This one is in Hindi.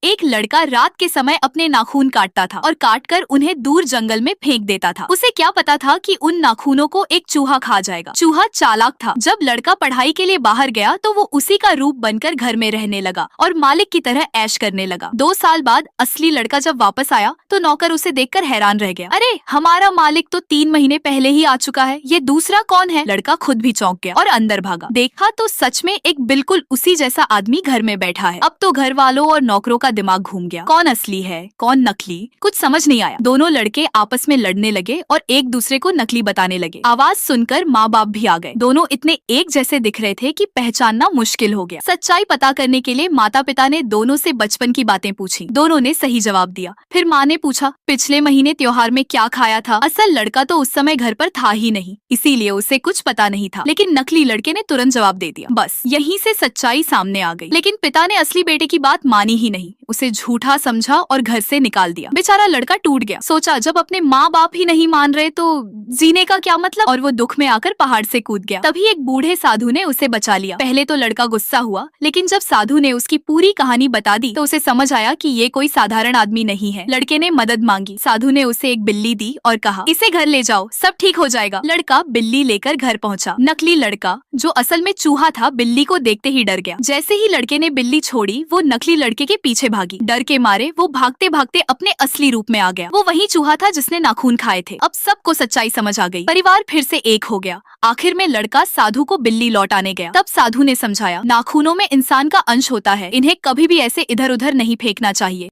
एक लड़का रात के समय अपने नाखून काटता था और काटकर उन्हें दूर जंगल में फेंक देता था। उसे क्या पता था कि उन नाखूनों को एक चूहा खा जाएगा। चूहा चालाक था। जब लड़का पढ़ाई के लिए बाहर गया तो वो उसी का रूप बनकर घर में रहने लगा और मालिक की तरह ऐश करने लगा। 2 साल बाद असली लड़का जब वापस आया तो नौकर उसे देखकर हैरान रह गया। अरे, हमारा मालिक तो 3 महीने पहले ही आ चुका है, ये दूसरा कौन है? लड़का खुद भी चौंक गया और अंदर भागा। देखा तो सच में एक बिल्कुल उसी जैसा आदमी घर में बैठा है। अब तो घर वालों और नौकरों का दिमाग घूम गया। कौन असली है, कौन नकली, कुछ समझ नहीं आया। दोनों लड़के आपस में लड़ने लगे और एक दूसरे को नकली बताने लगे। आवाज सुनकर माँ बाप भी आ गए। दोनों इतने एक जैसे दिख रहे थे कि पहचानना मुश्किल हो गया। सच्चाई पता करने के लिए माता पिता ने दोनों से बचपन की बातें पूछी। दोनों ने सही जवाब दिया। फिर माँ ने पूछा, पिछले महीने त्योहार में क्या खाया था? असल लड़का तो उस समय घर पर था ही नहीं, इसीलिए उसे कुछ पता नहीं था। लेकिन नकली लड़के ने तुरंत जवाब दे दिया। बस यहीं से सच्चाई सामने आ गई। लेकिन पिता ने असली बेटे की बात मानी ही नहीं, उसे झूठा समझा और घर से निकाल दिया। बेचारा लड़का टूट गया। सोचा जब अपने माँ बाप ही नहीं मान रहे तो जीने का क्या मतलब, और वो दुख में आकर पहाड़ से कूद गया। तभी एक बूढ़े साधु ने उसे बचा लिया। पहले तो लड़का गुस्सा हुआ, लेकिन जब साधु ने उसकी पूरी कहानी बता दी तो उसे समझ आया कि ये कोई साधारण आदमी नहीं है। लड़के ने मदद मांगी। साधु ने उसे एक बिल्ली दी और कहा, इसे घर ले जाओ, सब ठीक हो जाएगा। लड़का बिल्ली लेकर घर पहुंचा। नकली लड़का, जो असल में चूहा था, बिल्ली को देखते ही डर गया। जैसे ही लड़के ने बिल्ली छोड़ी, वो नकली लड़के के पीछे भागी। डर के मारे वो भागते भागते अपने असली रूप में आ गया। वो वही चूहा था जिसने नाखून खाए थे। अब सबको सच्चाई समझ आ गई। परिवार फिर से एक हो गया। आखिर में लड़का साधु को बिल्ली लौटाने गया। तब साधु ने समझाया, नाखूनों में इंसान का अंश होता है, इन्हें कभी भी ऐसे इधर उधर नहीं फेंकना चाहिए।